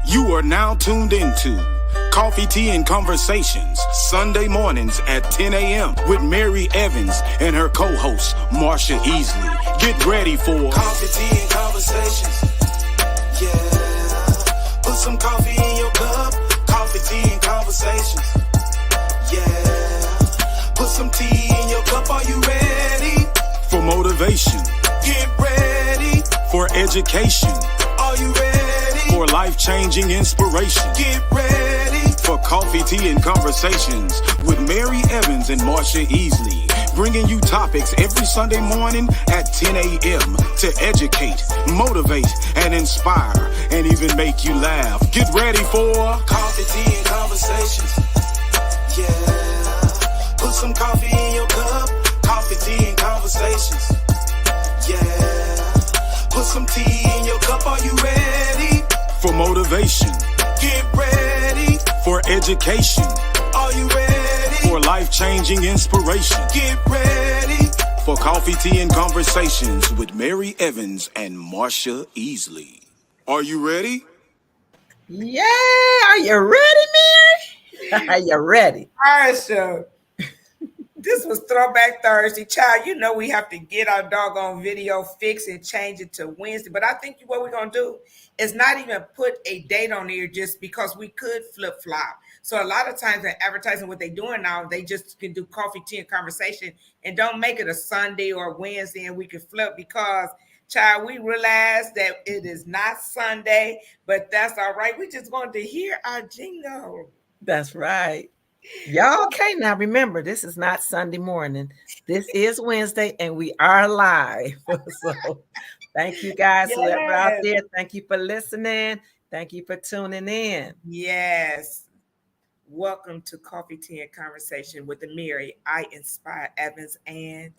You are now tuned into Coffee, Tea, and Conversations, Sunday mornings at 10 a.m. with Mary Evans and her co-host, Marsha Easley. Get ready for Coffee, Tea, and Conversations. Yeah. Put some coffee in your cup. Coffee, tea, and conversations. Yeah. Put some tea in your cup. Are you ready? For motivation. Get ready. For education. Are you ready? For life-changing inspiration. Get ready. For coffee, tea, and conversations with Mary Evans and Marsha Easley. Bringing you topics every Sunday morning at 10 a.m. to educate, motivate, and inspire, and even make you laugh. Get ready for Coffee, Tea, and Conversations. Yeah. Put some coffee in your cup. Coffee, tea, and conversations. Yeah. Put some tea in your cup. Are you ready? For motivation. Get ready. For education. Are you ready? For life-changing inspiration. Get ready. For Coffee, Tea, and Conversations with Mary Evans and Marsha Easley. Are you ready? Yeah. Are you ready, Mary? Are you ready? All right, so this was Throwback Thursday. Child, you know we have to get our doggone video fixed and change it to Wednesday. But I think what we're going to do is not even put a date on here just because we could flip-flop. So a lot of times in advertising, what they're doing now, they just can do coffee, tea, and conversation and don't make it a Sunday or Wednesday and we can flip because, child, we realize that it is not Sunday, but that's all right. We just wanted to hear our jingle. That's right. Y'all okay now. Remember, this is not Sunday morning. This is Wednesday and we are live. So thank you guys who are out there. Thank you for listening. Thank you for tuning in. Yes. Welcome to Coffee, Tea, and Conversation with the Mary. I inspire Evans and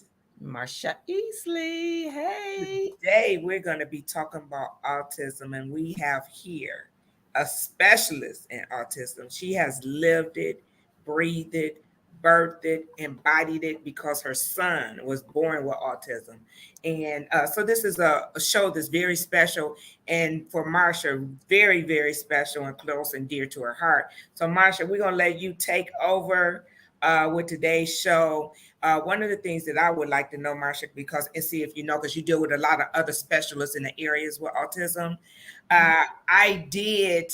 Marsha Easley. Hey. Today we're going to be talking about autism, and we have here a specialist in autism. She has lived it, breathed it, birthed it, embodied it because her son was born with autism. And so this is a show that's very special. And for Marsha, very, very special and close and dear to her heart. So Marsha, we're going to let you take over with today's show. One of the things that I would like to know, Marsha, and see if you know, because you deal with a lot of other specialists in the areas with autism. I did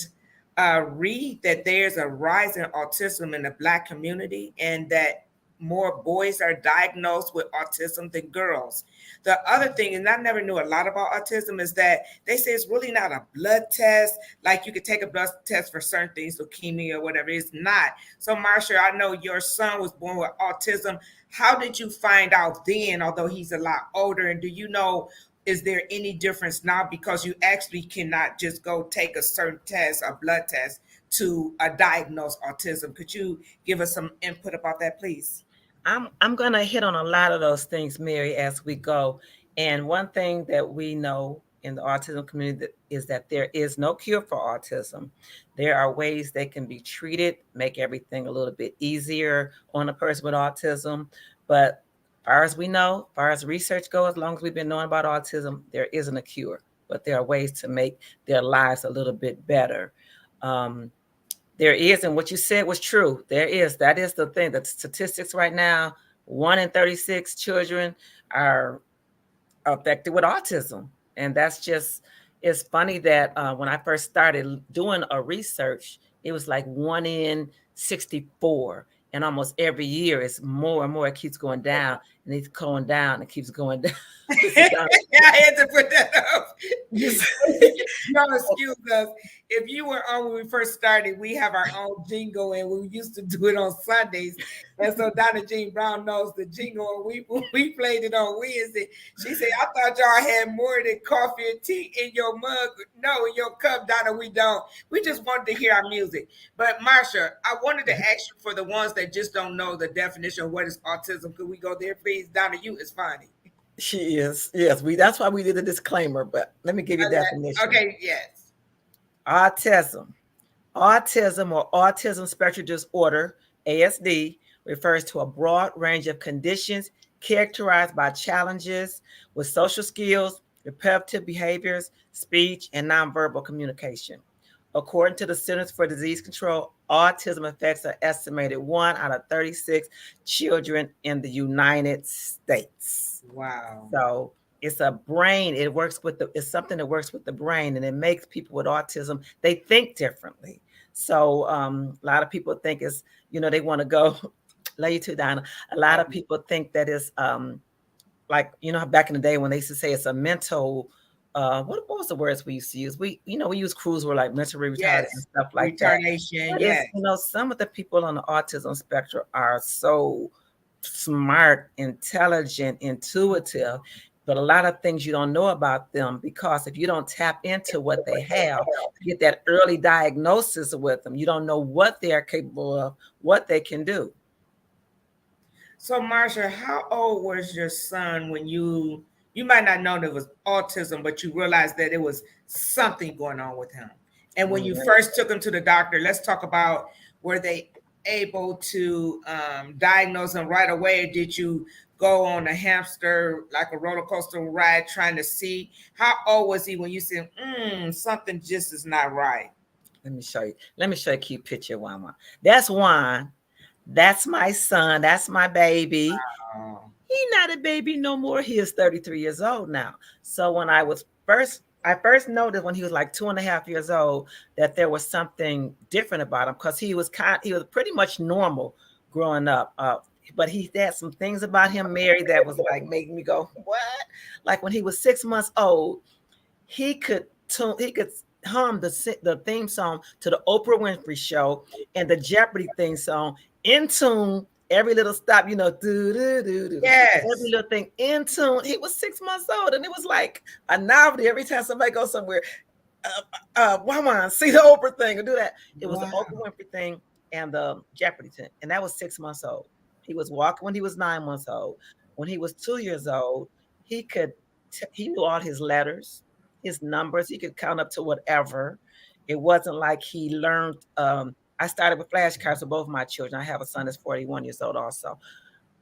read that there's a rise in autism in the Black community and that more boys are diagnosed with autism than girls. The other thing, and I never knew a lot about autism, is that they say it's really not a blood test. Like you could take a blood test for certain things, leukemia or whatever. It's not. So Marsha, I know your son was born with autism. How did you find out then, although he's a lot older? And do you know, is there any difference now because you actually cannot just go take a certain test, a blood test, to diagnose autism? Could you give us some input about that, please? I'm going to hit on a lot of those things, Mary, as we go. And one thing that we know in the autism community is that there is no cure for autism. There are ways they can be treated, make everything a little bit easier on a person with autism. But as far as we know, as far as research goes, as long as we've been knowing about autism, there isn't a cure. But there are ways to make their lives a little bit better. There is, and what you said was true. There is. That is the thing. The statistics right now, 1 in 36 children are affected with autism. And that's just, it's funny that when I first started doing a research, it was like 1 in 64. And almost every year it's more and more. It keeps going down and it's going down. It keeps going down. I had to put that up. Y'all excuse us. If you were on when we first started, we have our own jingle and we used to do it on Sundays. And so Donna Jean Brown knows the jingle. And we played it on Wednesday. She said, I thought y'all had more than coffee and tea in your mug. No, in your cup, Donna, we don't. We just wanted to hear our music. But Marsha, I wanted to ask you for the ones that just don't know the definition of what is autism. Could we go there, please? Donna, you is funny. She is. Yes, that's why we did a disclaimer, but let me give you a definition. Okay, yes. Autism or autism spectrum disorder, ASD, refers to a broad range of conditions characterized by challenges with social skills, repetitive behaviors, speech, and nonverbal communication. According to the Centers for Disease Control, autism affects an estimated 1 out of 36 children in the United States. Wow. So it's a brain. It works with the. It's something that works with the brain, and it makes people with autism. They think differently. So a lot of people think it's, they want to go. Love you too, Donna. A lot of people think that it's like, back in the day when they used to say it's a mental. What was the words we used to use? We use crews were like mentally retarded and Yes. stuff like that. Retardation. But Yes. it's, some of the people on the autism spectrum are so smart, intelligent, intuitive, but a lot of things you don't know about them, because if you don't tap into what they have, get that early diagnosis with them, you don't know what they are capable of, what they can do. So, Marsha, how old was your son when you might not know there was autism, but you realized that it was something going on with him? And when you first took him to the doctor, let's talk about, were they able to diagnose him right away? Or did you go on a hamster, like a roller coaster ride, trying to see? How old was he when you said, something just is not right? Let me show you. Let me show you a cute picture of Juan. That's Juan. That's my son. That's my baby. Oh. He's not a baby no more. He is 33 years old now. So when I first noticed when he was like 2.5 years old that there was something different about him, because he was pretty much normal growing up. But he had some things about him, Mary, that was like making me go, what? Like when he was 6 months old, he could hum the theme song to the Oprah Winfrey Show and the Jeopardy theme song in tune. Every little stop, do do do do. Yes. Every little thing in tune. He was 6 months old, and it was like a novelty every time somebody goes somewhere. Why see the Oprah thing or do that? It was the Oprah Winfrey thing and the Jeopardy thing, and that was 6 months old. He was walking when he was 9 months old. When he was 2 years old, he he knew all his letters, his numbers. He could count up to whatever. It wasn't like he learned. I started with flashcards for both my children. I have a son that's 41 years old also.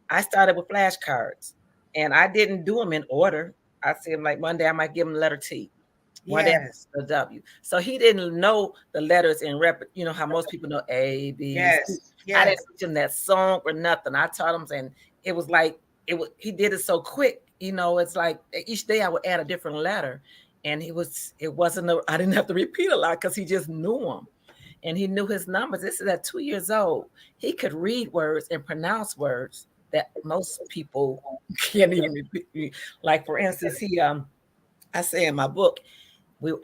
I started with flashcards, and I didn't do them in order. I said, like, one day I might give him the letter T. One day Yes. the W. So he didn't know the letters in rep. You know how most people know A, B, Yes. C. Yes. I didn't teach him that song or nothing. I taught him, and it was like he did it so quick. It's like each day I would add a different letter, and I didn't have to repeat a lot because he just knew them, and he knew his numbers. This is at 2 years old. He could read words and pronounce words that most people can't even repeat. Like for instance, I say in my book,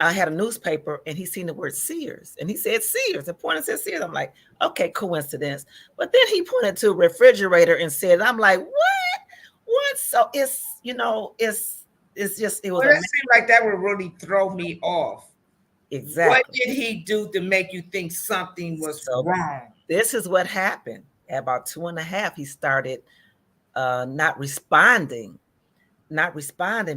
I had a newspaper and he seen the word Sears and he said Sears and pointed said Sears. I'm like, okay, coincidence. But then he pointed to a refrigerator and said, I'm like, what? So it's just, it was. Well, it seemed like that would really throw me off. Exactly. What did he do to make you think something was wrong? This is what happened. At about 2.5, he started not responding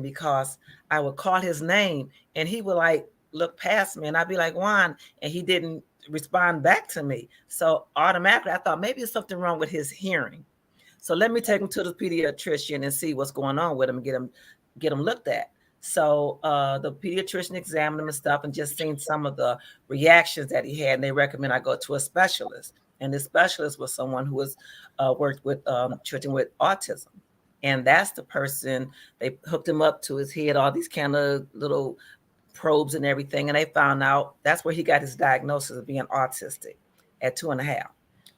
because I would call his name and he would like look past me and I'd be like, Juan, and he didn't respond back to me. So automatically I thought maybe it's something wrong with his hearing. So let me take him to the pediatrician and see what's going on with him and get him looked at. So the pediatrician examined him and stuff and just seen some of the reactions that he had, and they recommend I go to a specialist. And the specialist was someone who was worked with children with autism. And that's the person, they hooked him up to his head, all these kind of little probes and everything. And they found out that's where he got his diagnosis of being autistic at 2.5.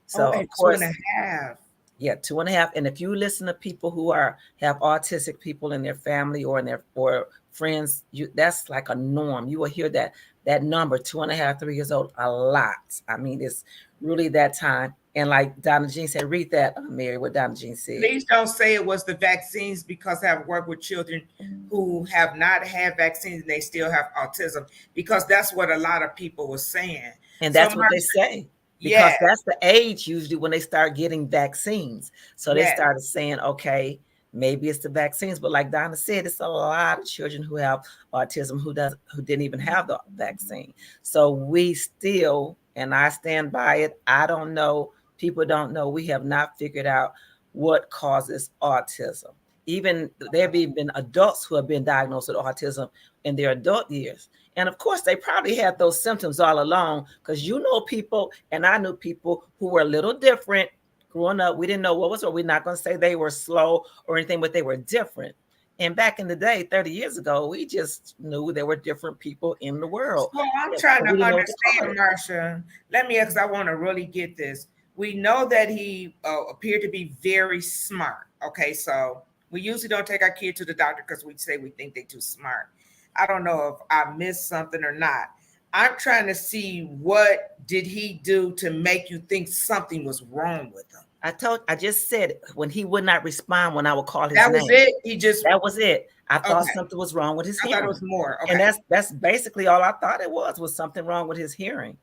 So at of course, 2.5. Yeah, 2.5. And if you listen to people who have autistic people in their family or or friends, that's like a norm. You will hear that number, 2.5, 3 years old, a lot. I mean, it's really that time. And like Donna Jean said, read that, Mary, what Donna Jean said. Please don't say it was the vaccines, because I've worked with children who have not had vaccines and they still have autism, because that's what a lot of people were saying. And that's what they say. Because that's the age usually when they start getting vaccines. So they started saying, okay, maybe it's the vaccines. But like Donna said, it's a lot of children who have autism who didn't even have the vaccine. So we still, and I stand by it, I don't know, people don't know, we have not figured out what causes autism. Even there have even been adults who have been diagnosed with autism in their adult years. And of course, they probably had those symptoms all along because you know people, and I knew people who were a little different growing up. We didn't know what was, or we're not going to say they were slow or anything, but they were different. And back in the day, 30 years ago, we just knew there were different people in the world. So I'm Yeah, trying but to we didn't know what to call understand, it. Marsha. Let me, because I want to really get this. We know that he appeared to be very smart. Okay, so we usually don't take our kid to the doctor because we say we think they're too smart. I don't know if I missed something or not. I'm trying to see what did he do to make you think something was wrong with him. I just said it, when he would not respond when I would call his That was name. it. He just That was it. I thought okay. something was wrong with his I thought it hearing. was more. And Okay. that's basically all I thought it was something wrong with his hearing.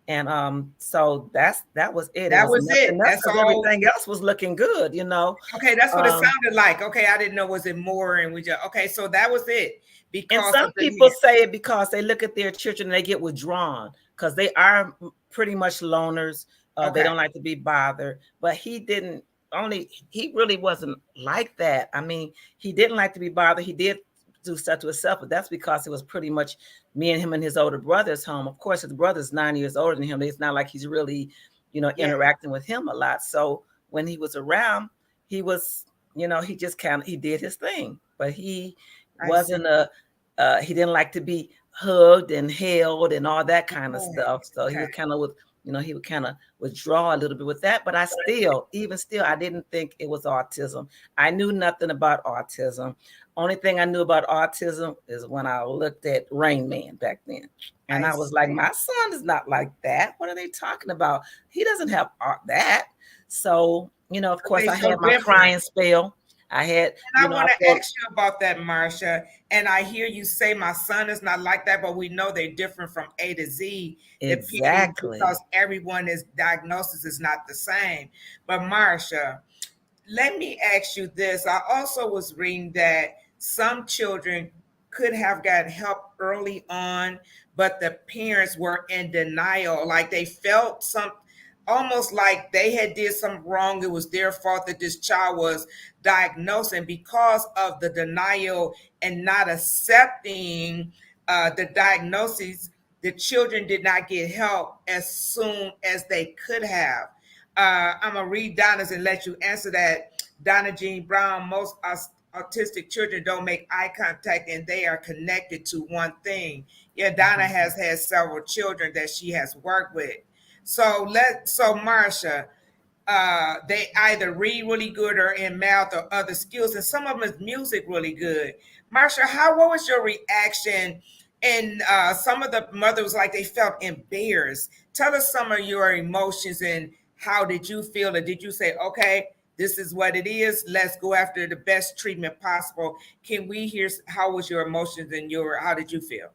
And so that was it. It That was was it. nothing else That's because all. everything else was looking good, you know. Okay, that's what it Um, sounded like. Okay, I didn't know was it more, and we just okay. So that was it and because some of the people hair. say it because they look at their children and they get withdrawn because they are pretty much loners. They Okay, don't like to be bothered. But he didn't only, he really wasn't like that. I mean, he didn't like to be bothered. He did do stuff to himself, but that's because it was pretty much me and him and his older brother's home. Of course, his brother's 9 years older than him. It's not like he's really, yeah, interacting with him a lot. So when he was around, he was, he just kind of, he did his thing, but he I see. wasn't a he didn't like to be hugged and held and all that kind of Oh, stuff. So he okay, was kind of with, he would kind of withdraw a little bit with that. But I still, even still, I didn't think it was autism. I knew nothing about autism. Only thing I knew about autism is when I looked at Rain Man back then. And I I was like, see. my son is not like that. What are they talking about? He doesn't have that. So, of course, Okay, I so had my different. crying spell. I had, And I I want to felt ask you about that, Marsha. And I hear you say my son is not like that, but we know they're different from A to Z, depending exactly. because everyone is diagnosis is not the same. But Marsha, let me ask you this. I also was reading that some children could have got help early on, but the parents were in denial. Like they felt some almost like they had did something wrong. It was their fault that this child was diagnosed. And because of the denial and not accepting the diagnosis, the children did not get help as soon as they could have. I'm gonna read Donna's and let you answer that. Donna Jean Brown, most autistic children don't make eye contact and they are connected to one thing. Yeah, Donna Mhm. has had several children that she has worked with. So Marsha, they either read really good or in math or other skills, and some of them is music really good. Marsha, what was your reaction? And some of the mothers like they felt embarrassed. Tell us some of your emotions and how did you feel? Or did you say, okay, this is what it is. Let's go after the best treatment possible. Can we hear how was your emotions and how did you feel?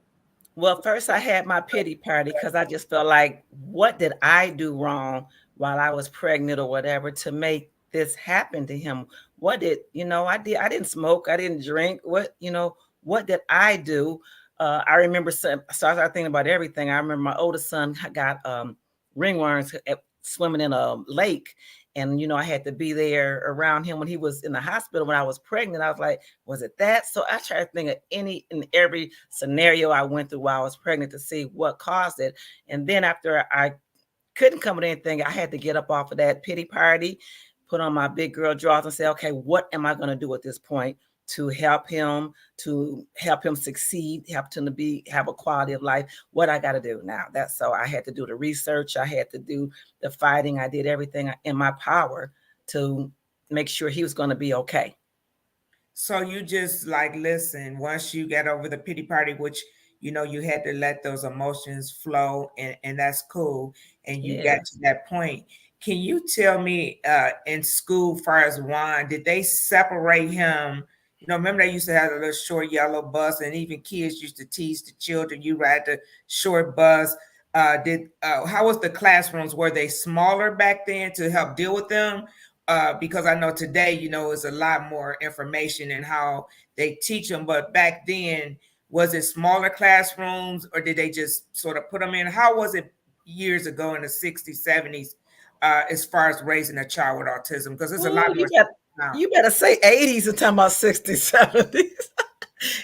Well, first I had my pity party because I just felt like, what did I do wrong while I was pregnant or whatever to make this happen to him? What did, I didn't smoke, I didn't drink. What did I do? I remember, so I started thinking about everything. I remember my oldest son got ringworms swimming in a lake. And, I had to be there around him when he was in the hospital when I was pregnant. I was like, was it that? So I tried to think of any and every scenario I went through while I was pregnant to see what caused it. And then after I couldn't come with anything, I had to get up off of that pity party, put on my big girl drawers and say, okay, what am I going to do at this point to help him succeed, help him to have a quality of life? What I got to do now? That's so I had to do the research. I had to do the fighting. I did everything in my power to make sure he was going to be okay. So you just like listen, once you get over the pity party, which you had to let those emotions flow and that's cool. And you Yeah. got to that point. Can you tell me in school, far as Juan, did they separate him? Remember they used to have a little short yellow bus, and even kids used to tease the children. You ride the short bus. Did How was the classrooms? Were they smaller back then to help deal with them? Because I know today, it's a lot more information and how they teach them. But back then, was it smaller classrooms or did they just sort of put them in? How was it years ago in the 60s, 70s, as far as raising a child with autism? Because there's a Ooh, lot more. you better say 80s and talking about 60s, 70s.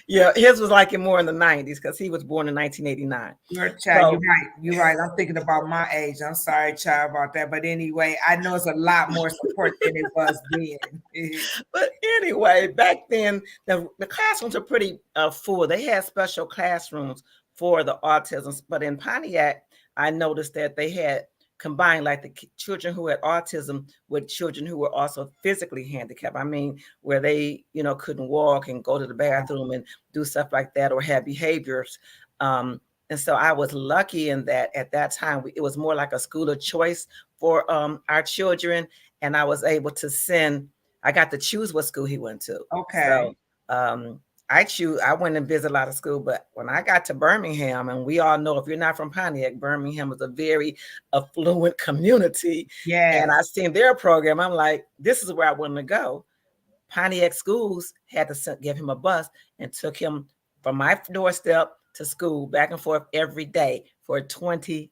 Yeah, his was like in more in the 90s because he was born in 1989. You're a child. You're So, right. You're right. I'm thinking about my age. I'm sorry, child, about that. But anyway, I know it's a lot more support than it was then. but anyway, back then the classrooms are pretty full. They had special classrooms for the autism, but in Pontiac, I noticed that they had combined like the children who had autism with children who were also physically handicapped. I mean, where they, couldn't walk and go to the bathroom and do stuff like that or have behaviors. And so I was lucky in that at that time, it was more like a school of choice for our children. And I was able to I got to choose what school he went to. Okay. So I went and visited a lot of school, but when I got to Birmingham, and we all know if you're not from Pontiac, Birmingham is a very affluent community. Yes. And I seen their program. I'm like, this is where I want to go. Pontiac schools had to give him a bus and took him from my doorstep to school back and forth every day for 24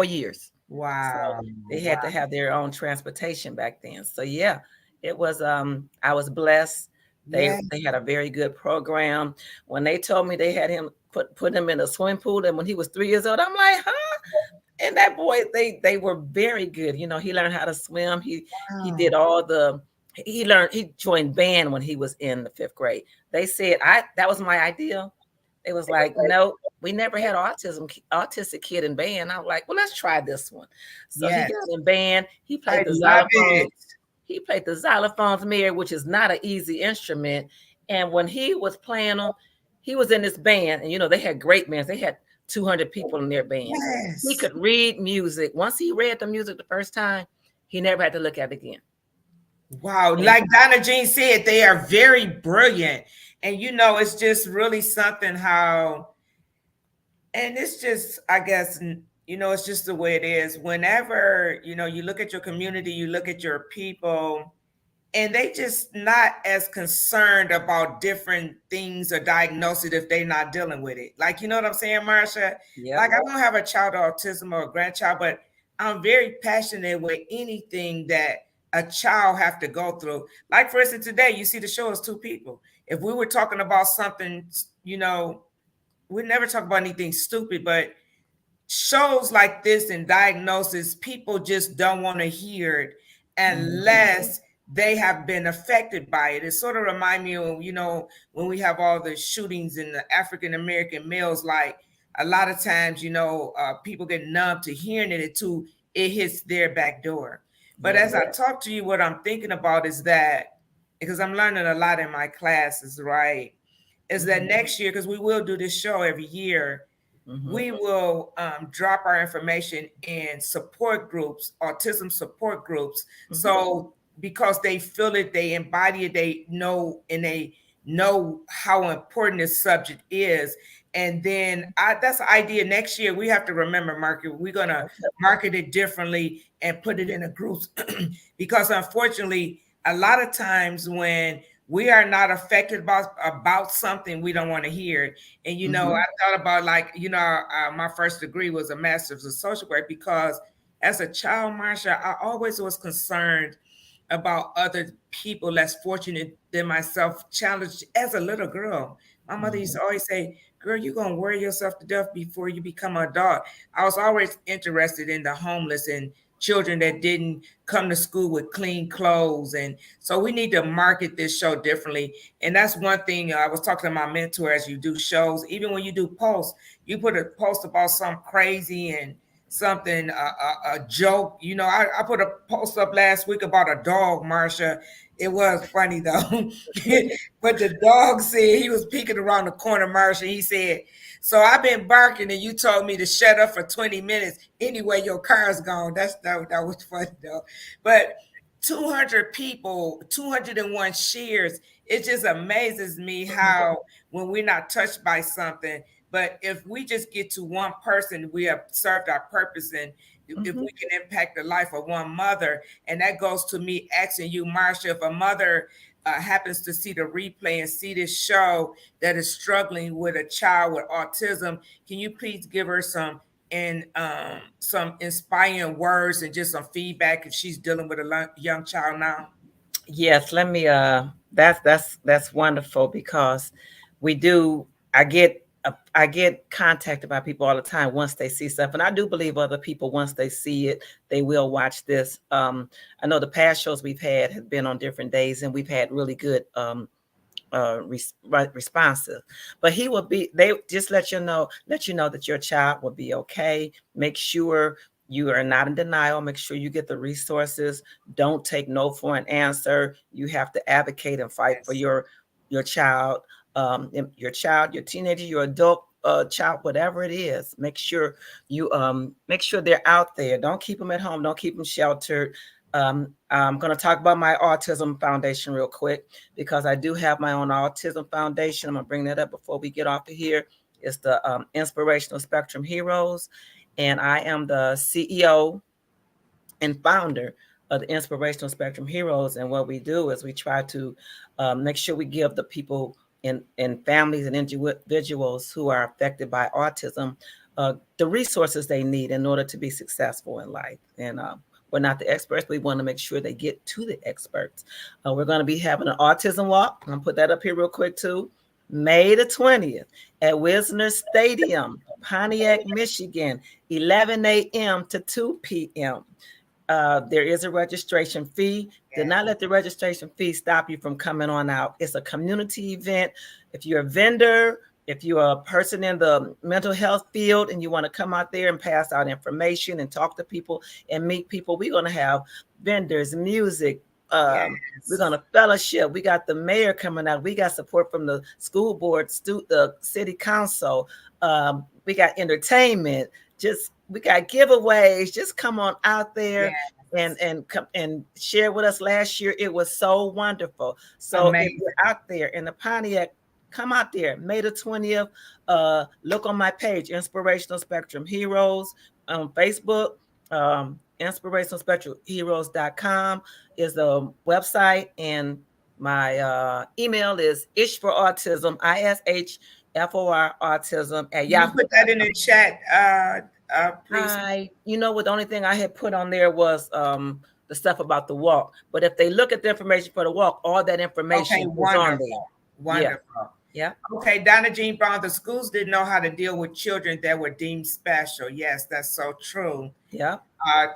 years. Wow. So they had to have their own transportation back then. So yeah, it was I was blessed. They had a very good program. When they told me they had him put him in a swimming pool, and when he was 3 years old, I'm like, huh? And that boy, they were very good. He learned how to swim. He did he joined band when he was in the 5th grade. They said that was my idea. It was like, no, we never had autistic kid in band. I was like, well, let's try this one. So he got in band. He played the xylophone. He played the xylophones, Mary, which is not an easy instrument. And when he was playing them, he was in this band, and they had great bands. They had 200 people in their band. Yes. He could read music. Once he read the music the first time, he never had to look at it again. Wow. And like Donna Jean said, they are very brilliant. And it's just really something how, and it's just, I guess, it's just the way it is. Whenever, you look at your community, you look at your people, and they just not as concerned about different things or diagnosis if they're not dealing with it. Like, you know what I'm saying, Marsha? Yep. Like, I don't have a child with autism or a grandchild, but I'm very passionate with anything that a child have to go through. Like, for instance, today, you see the show is 2 people. If we were talking about something, we never talk about anything stupid, but shows like this and diagnosis, people just don't want to hear it unless they have been affected by it. It sort of reminds me of, when we have all the shootings in the African-American males, like a lot of times, people get numb to hearing it until it hits their back door. But as I talk to you, what I'm thinking about is that, because I'm learning a lot in my classes, right? Is that next year, because we will do this show every year, we will drop our information in support groups, autism support groups. So because they feel it, they embody it, they know, and they know how important this subject is. And then that's the idea. Next year, we have to remember, we're going to market it differently and put it in a group because unfortunately, a lot of times when we are not affected about something, we don't want to hear it. And, I thought about my first degree was a master's of social work because as a child, Marsha, I always was concerned about other people less fortunate than myself, challenged as a little girl. My mother used to always say, girl, you're going to worry yourself to death before you become an adult. I was always interested in the homeless and children that didn't come to school with clean clothes. And so we need to market this show differently. And that's one thing I was talking to my mentor as you do shows, even when you do posts, you put a post about something crazy and something, a joke. I put a post up last week about a dog, Marsha. It was funny though. But the dog said he was peeking around the corner, Marsha. He said, so I've been barking and you told me to shut up for 20 minutes. Anyway, your car's gone. That was funny though. But 200 people, 201 shares. It just amazes me how when we're not touched by something, but if we just get to one person, we have served our purpose. And if we can impact the life of one mother, and that goes to me asking you, Marsha, if a mother happens to see the replay and see this show that is struggling with a child with autism, can you please give her some and some inspiring words and just some feedback if she's dealing with a young child now? Yes, let me that's wonderful because we do I get contacted by people all the time once they see stuff, and I do believe other people once they see it they will watch this. I know the past shows we've had have been on different days, and we've had really good responsive. But he will be. They just let you know that your child will be okay. Make sure you are not in denial. Make sure you get the resources. Don't take no for an answer. You have to advocate and fight for Yes. your child, your child, your teenager, your adult child, whatever it is. Make sure they're out there. Don't keep them at home. Don't keep them sheltered. I'm going to talk about my autism foundation real quick because I do have my own autism foundation. I'm going to bring that up before we get off of here. It's the Inspirational Spectrum Heroes, and I am the CEO and founder of the Inspirational Spectrum Heroes. And what we do is we try to make sure we give the people in families and individuals who are affected by autism the resources they need in order to be successful in life. And we're not the experts. We want to make sure they get to the experts. We're going to be having an autism walk. I'm going to put that up here real quick too. May the 20th at Wisner Stadium, Pontiac, Michigan, 11 a.m. to 2 p.m. There is a registration fee. Do not let the registration fee stop you from coming on out. It's a community event. If you're a vendor, if you're a person in the mental health field and you want to come out there and pass out information and talk to people and meet people, we're going to have vendors, music. We're going to fellowship. We got the mayor coming out. We got support from the school board, the city council. We got entertainment. We got giveaways. Just come on out there and come and share with us. Last year it was so wonderful. So if you're out there in the Pontiac, come out there. May the 20th. Look on my page, Inspirational Spectrum Heroes on Facebook. InspirationalSpectrumHeroes.com is the website, and my email is ishforautism, ISHFOR autism at Yahoo. You put that in the chat, please. The only thing I had put on there was the stuff about the walk. But if they look at the information for the walk, all that information is on there. Wonderful. Yeah. Okay, Donna Jean Brown, the schools didn't know how to deal with children that were deemed special. Yes, that's so true. Yeah.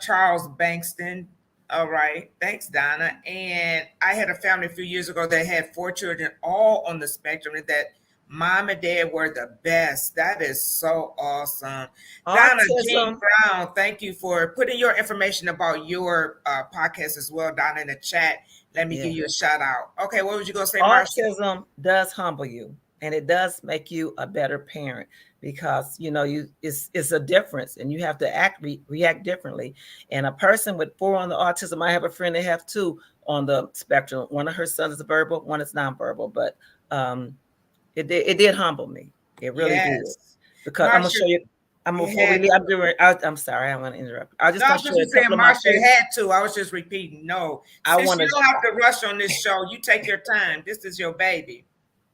Charles Bankston. All right. Thanks, Donna. And I had a family a few years ago that had 4 children all on the spectrum, and that mom and dad were the best. That is so awesome. Donna Jean Brown, thank you for putting your information about your podcast as well, Donna, in the chat. Let me give you a shout out. Okay, what was you going to say, Marcia? Autism does humble you, and it does make you a better parent because it's a difference, and you have to react differently. And a person with 4 on the autism, I have a friend that have 2 on the spectrum. One of her sons is verbal, one is nonverbal, but it did humble me. It really did. Because Marcia, I'm gonna show you. I'm sorry, I'm gonna interrupt. I just want to show you a couple of my Marcia had to. I was just repeating. No, you don't have to rush on this show. You take your time. This is your baby.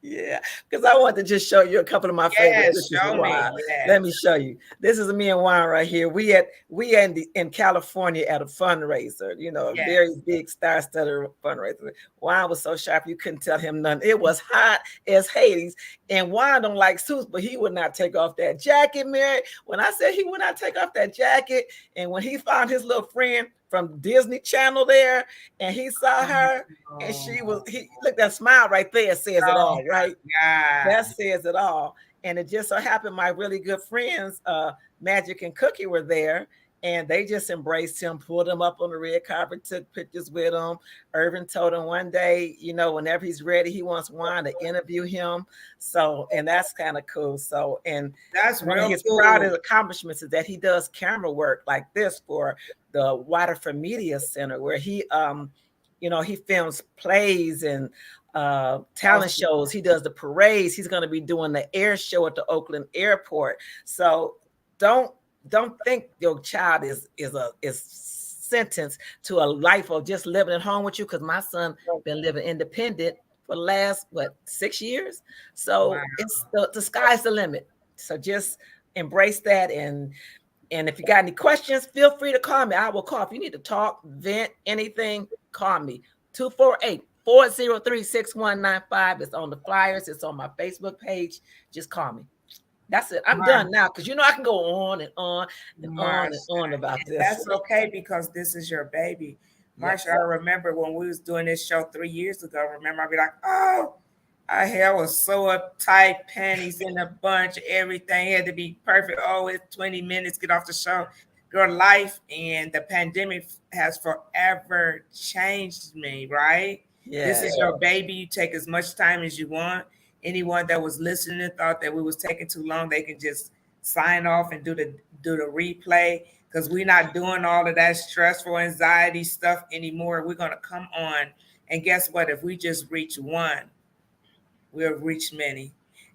Yeah, because I want to just show you a couple of my favorites. Show me. Yes. Let me show you. This is me and Juan right here. We in California at a fundraiser. A very big star-studded fundraiser. Juan was so sharp you couldn't tell him nothing. It was hot as Hades. And Juan don't like suits, but he would not take off that jacket, Mary. When I said he would not take off that jacket, and when he found his little friend from Disney Channel there, and he saw her, and look, that smile right there says it all, right? Yeah, that says it all. And it just so happened my really good friends, Magic and Cookie, were there, and they just embraced him, pulled him up on the red carpet, took pictures with him. Irvin told him one day, whenever he's ready, he wants Juan to interview him. So, and that's kind of cool. So, and that's one of his proudest accomplishments is that he does camera work like this for the Waterford Media Center, where he films plays and talent shows. He does the parades. He's going to be doing the air show at the Oakland airport. So don't think your child is sentenced to a life of just living at home with you, because my son been living independent for the last 6 years. So it's the sky's the limit. So just embrace that and And if you got any questions, feel free to call me. I will call. If you need to talk, vent, anything, call me. 248-403-6195. It's on the flyers. It's on my Facebook page. Just call me. That's it. I'm done now because I can go on and on and on and on about this. That's okay because this is your baby. Marsha, I remember when we was doing this show 3 years ago. Remember, I'd be like, oh, our hair was so uptight, panties in a bunch, everything had to be perfect. Oh, it's 20 minutes, get off the show. Your life and the pandemic has forever changed me, right? Yeah. This is your baby. You take as much time as you want. Anyone that was listening thought that we was taking too long, they can just sign off and do the replay because we're not doing all of that stressful anxiety stuff anymore. We're going to come on, and guess what? If we just reach one, we'll reach many.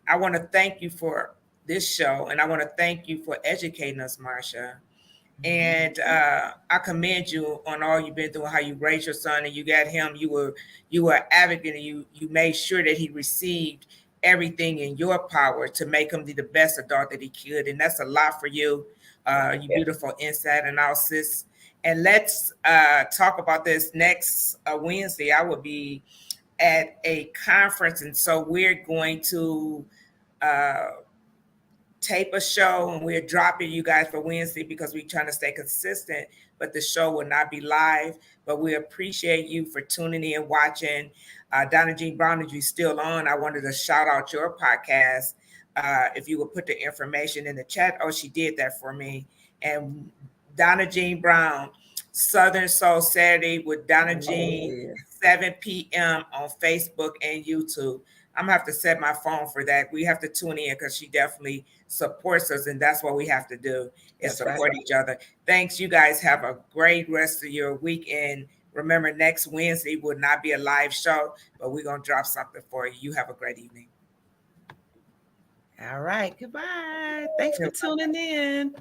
I want to thank you for this show, and I want to thank you for educating us, Marsha. And I commend you on all you've been through, how you raised your son and you got him. You were an advocate, and you made sure that he received everything in your power to make him the best adult that he could. And that's a lot for you, you beautiful inside and out, sis. And let's talk about this next Wednesday. I will be at a conference, and so we're going to tape a show, and we're dropping you guys for Wednesday because we're trying to stay consistent, but the show will not be live. But we appreciate you for tuning in, watching. Donna Jean Brown, if you're still on, I wanted to shout out your podcast. If you would put the information in the chat. Oh, she did that for me. And Donna Jean Brown, Southern Soul Saturday with Donna Jean, 7 p.m. on Facebook and YouTube. I'm gonna have to set my phone for that. We have to tune in because she definitely supports us, and that's what we have to do is support each other. Thanks. You guys have a great rest of your weekend. Remember, next Wednesday will not be a live show, but we're gonna drop something for you. You have a great evening. All right. Goodbye. Thanks for tuning in.